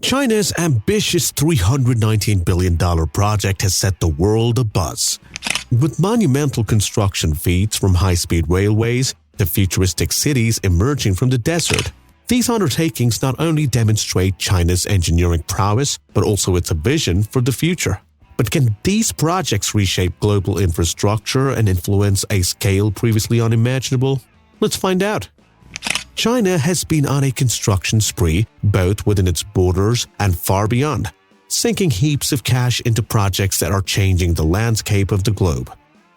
China's ambitious $319 billion project has set the world abuzz. With monumental construction feats from high-speed railways to futuristic cities emerging from the desert, these undertakings not only demonstrate China's engineering prowess, but also its vision for the future. But can these projects reshape global infrastructure and influence a scale previously unimaginable? Let's find out. China has been on a construction spree both within its borders and far beyond, sinking heaps of cash into projects that are changing the landscape of the globe.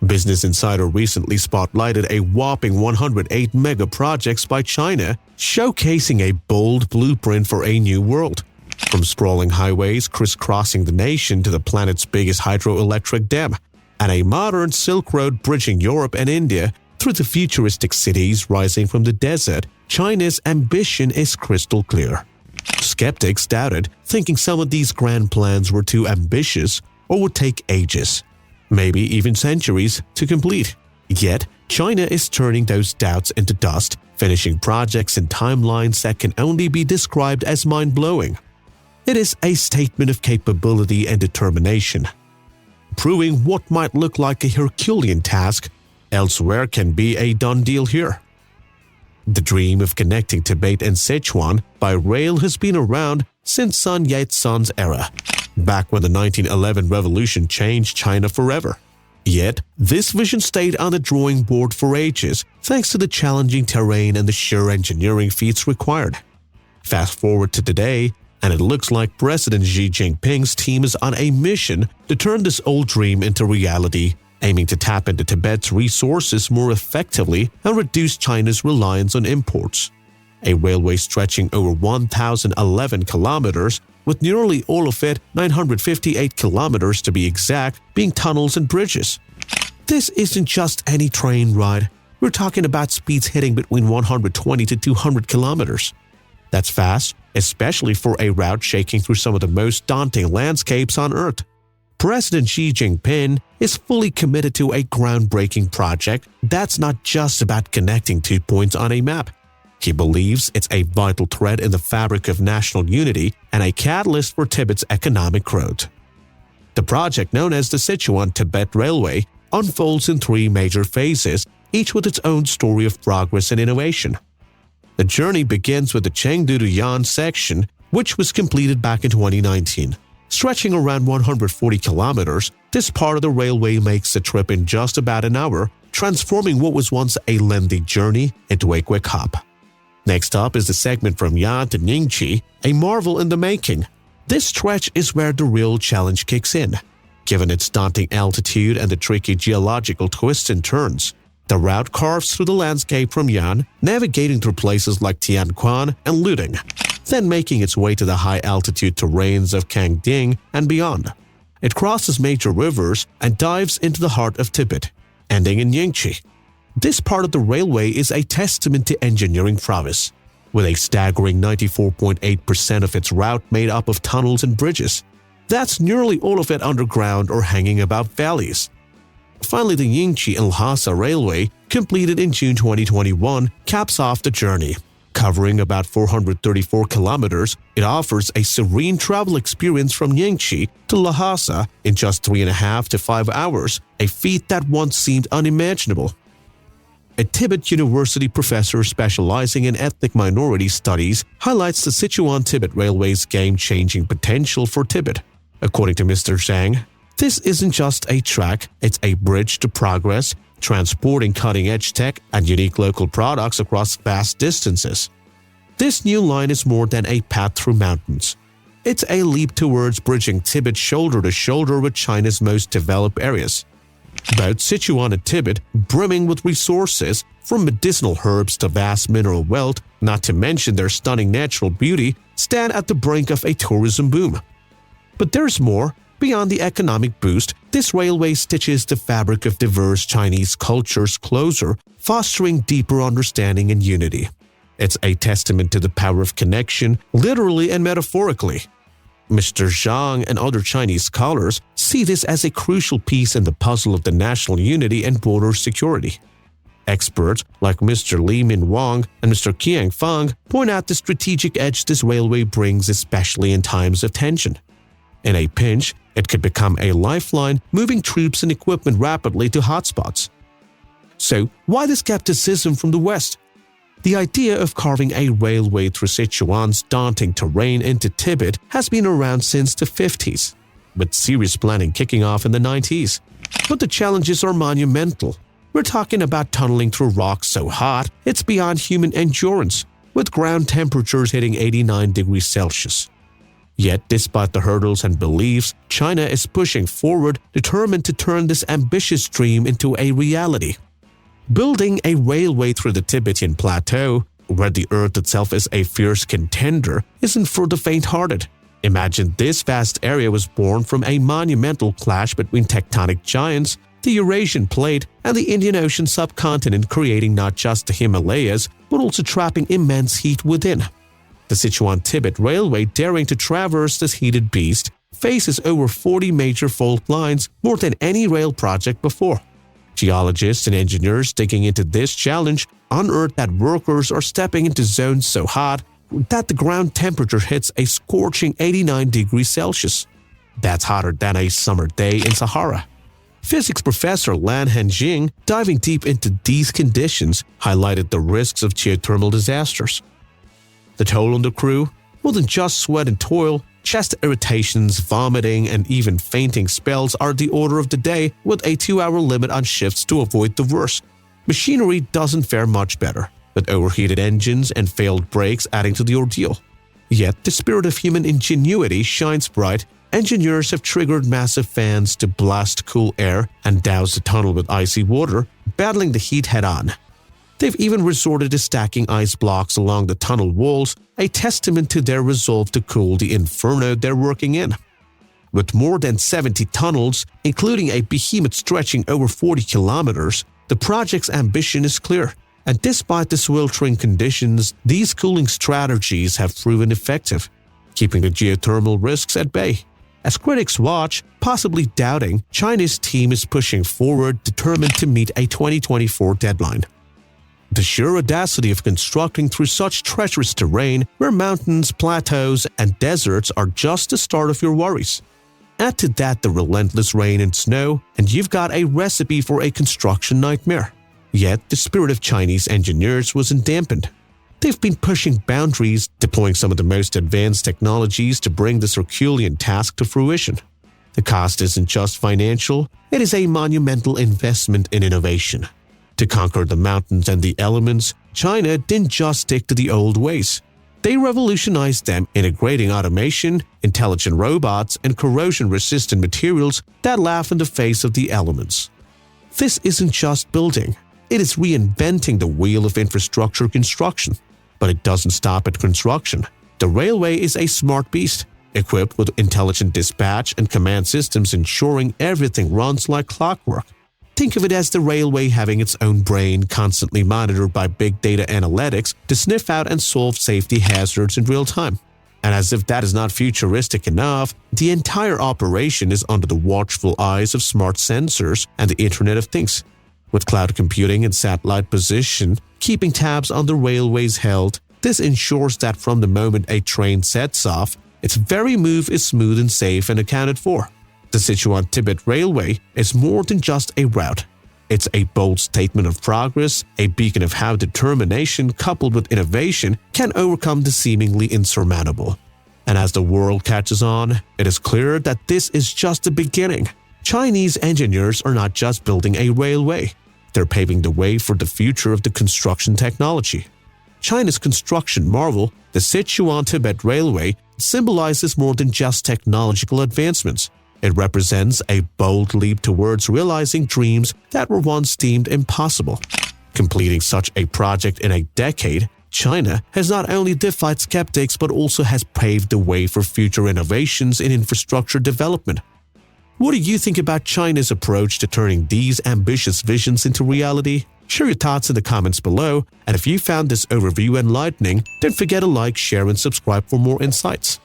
Business Insider recently spotlighted a whopping 108 mega projects by China, showcasing a bold blueprint for a new world. From sprawling highways crisscrossing the nation to the planet's biggest hydroelectric dam, and a modern Silk Road bridging Europe and India through the futuristic cities rising from the desert, China's ambition is crystal clear. Skeptics doubted, thinking some of these grand plans were too ambitious or would take ages, maybe even centuries, to complete. Yet, China is turning those doubts into dust, finishing projects in timelines that can only be described as mind-blowing. It is a statement of capability and determination, proving what might look like a Herculean task elsewhere can be a done deal here. The dream of connecting Tibet and Sichuan by rail has been around since Sun Yat-sen's era, back when the 1911 revolution changed China forever. Yet, this vision stayed on the drawing board for ages thanks to the challenging terrain and the sheer engineering feats required. Fast forward to today, and it looks like President Xi Jinping's team is on a mission to turn this old dream into reality, aiming to tap into Tibet's resources more effectively and reduce China's reliance on imports. A railway stretching over 1,011 kilometers, with nearly all of it, 958 kilometers to be exact, being tunnels and bridges. This isn't just any train ride. We're talking about speeds hitting between 120 to 200 kilometers. That's fast, especially for a route shaking through some of the most daunting landscapes on Earth. President Xi Jinping is fully committed to a groundbreaking project that's not just about connecting 2 points on a map. He believes it's a vital thread in the fabric of national unity and a catalyst for Tibet's economic growth. The project, known as the Sichuan-Tibet Railway, unfolds in 3 major phases, each with its own story of progress and innovation. The journey begins with the Chengdu to Yan section, which was completed back in 2019. Stretching around 140 kilometers, this part of the railway makes the trip in just about an hour, transforming what was once a lengthy journey into a quick hop. Next up is the segment from Yan to Ningqi, a marvel in the making. This stretch is where the real challenge kicks in. Given its daunting altitude and the tricky geological twists and turns, the route carves through the landscape from Yan, navigating through places like Tianquan and Luding, then making its way to the high-altitude terrains of Kangding and beyond. It crosses major rivers and dives into the heart of Tibet, ending in Ningqi. This part of the railway is a testament to engineering prowess, with a staggering 94.8% of its route made up of tunnels and bridges. That's nearly all of it underground or hanging above valleys. Finally, the Ningqi-Lhasa Railway, completed in June 2021, caps off the journey. Covering about 434 kilometers, it offers a serene travel experience from Ningqi to Lhasa in just 3.5 to 5 hours, a feat that once seemed unimaginable. A Tibet University professor specializing in ethnic minority studies highlights the Sichuan-Tibet Railway's game-changing potential for Tibet. According to Mr. Zhang, this isn't just a track, it's a bridge to progress, transporting cutting-edge tech and unique local products across vast distances. This new line is more than a path through mountains. It's a leap towards bridging Tibet shoulder to shoulder with China's most developed areas. Both Sichuan and Tibet, brimming with resources, from medicinal herbs to vast mineral wealth, not to mention their stunning natural beauty, stand at the brink of a tourism boom. But there's more. Beyond the economic boost, this railway stitches the fabric of diverse Chinese cultures closer, fostering deeper understanding and unity. It's a testament to the power of connection, literally and metaphorically. Mr. Zhang and other Chinese scholars see this as a crucial piece in the puzzle of the national unity and border security. Experts like Mr. Li Minwang and Mr. Qiang Feng point out the strategic edge this railway brings, especially in times of tension. In a pinch, it could become a lifeline, moving troops and equipment rapidly to hotspots. So, why the skepticism from the West? The idea of carving a railway through Sichuan's daunting terrain into Tibet has been around since the 50s, with serious planning kicking off in the 90s. But the challenges are monumental. We're talking about tunneling through rocks so hot it's beyond human endurance, with ground temperatures hitting 89 degrees Celsius. Yet, despite the hurdles and beliefs, China is pushing forward, determined to turn this ambitious dream into a reality. Building a railway through the Tibetan Plateau, where the earth itself is a fierce contender, isn't for the faint-hearted. Imagine this vast area was born from a monumental clash between tectonic giants, the Eurasian plate, and the Indian Ocean subcontinent, creating not just the Himalayas, but also trapping immense heat within. The Sichuan-Tibet Railway, daring to traverse this heated beast, faces over 40 major fault lines, more than any rail project before. Geologists and engineers digging into this challenge unearthed that workers are stepping into zones so hot that the ground temperature hits a scorching 89 degrees Celsius. That's hotter than a summer day in Sahara. Physics professor Lan Henjing, diving deep into these conditions, highlighted the risks of geothermal disasters. The toll on the crew? More than just sweat and toil, chest irritations, vomiting, and even fainting spells are the order of the day, with a 2-hour limit on shifts to avoid the worst. Machinery doesn't fare much better, with overheated engines and failed brakes adding to the ordeal. Yet the spirit of human ingenuity shines bright. Engineers have triggered massive fans to blast cool air and douse the tunnel with icy water, battling the heat head-on. They've even resorted to stacking ice blocks along the tunnel walls, a testament to their resolve to cool the inferno they're working in. With more than 70 tunnels, including a behemoth stretching over 40 kilometers, the project's ambition is clear. And despite the sweltering conditions, these cooling strategies have proven effective, keeping the geothermal risks at bay. As critics watch, possibly doubting, China's team is pushing forward, determined to meet a 2024 deadline. The sheer audacity of constructing through such treacherous terrain, where mountains, plateaus, and deserts are just the start of your worries. Add to that the relentless rain and snow, and you've got a recipe for a construction nightmare. Yet, the spirit of Chinese engineers wasn't dampened. They've been pushing boundaries, deploying some of the most advanced technologies to bring this Herculean task to fruition. The cost isn't just financial, it is a monumental investment in innovation. To conquer the mountains and the elements, China didn't just stick to the old ways. They revolutionized them, integrating automation, intelligent robots, and corrosion-resistant materials that laugh in the face of the elements. This isn't just building. It is reinventing the wheel of infrastructure construction. But it doesn't stop at construction. The railway is a smart beast, equipped with intelligent dispatch and command systems ensuring everything runs like clockwork. Think of it as the railway having its own brain, constantly monitored by big data analytics to sniff out and solve safety hazards in real time. And as if that is not futuristic enough, the entire operation is under the watchful eyes of smart sensors and the Internet of Things. With cloud computing and satellite position keeping tabs on the railway's health, this ensures that from the moment a train sets off, its very move is smooth and safe and accounted for. The Sichuan-Tibet Railway is more than just a route. It's a bold statement of progress, a beacon of how determination coupled with innovation can overcome the seemingly insurmountable. And as the world catches on, it is clear that this is just the beginning. Chinese engineers are not just building a railway. They're paving the way for the future of the construction technology. China's construction marvel, the Sichuan-Tibet Railway, symbolizes more than just technological advancements. It represents a bold leap towards realizing dreams that were once deemed impossible. Completing such a project in a decade, China has not only defied skeptics but also has paved the way for future innovations in infrastructure development. What do you think about China's approach to turning these ambitious visions into reality? Share your thoughts in the comments below, and if you found this overview enlightening, don't forget to like, share, and subscribe for more insights.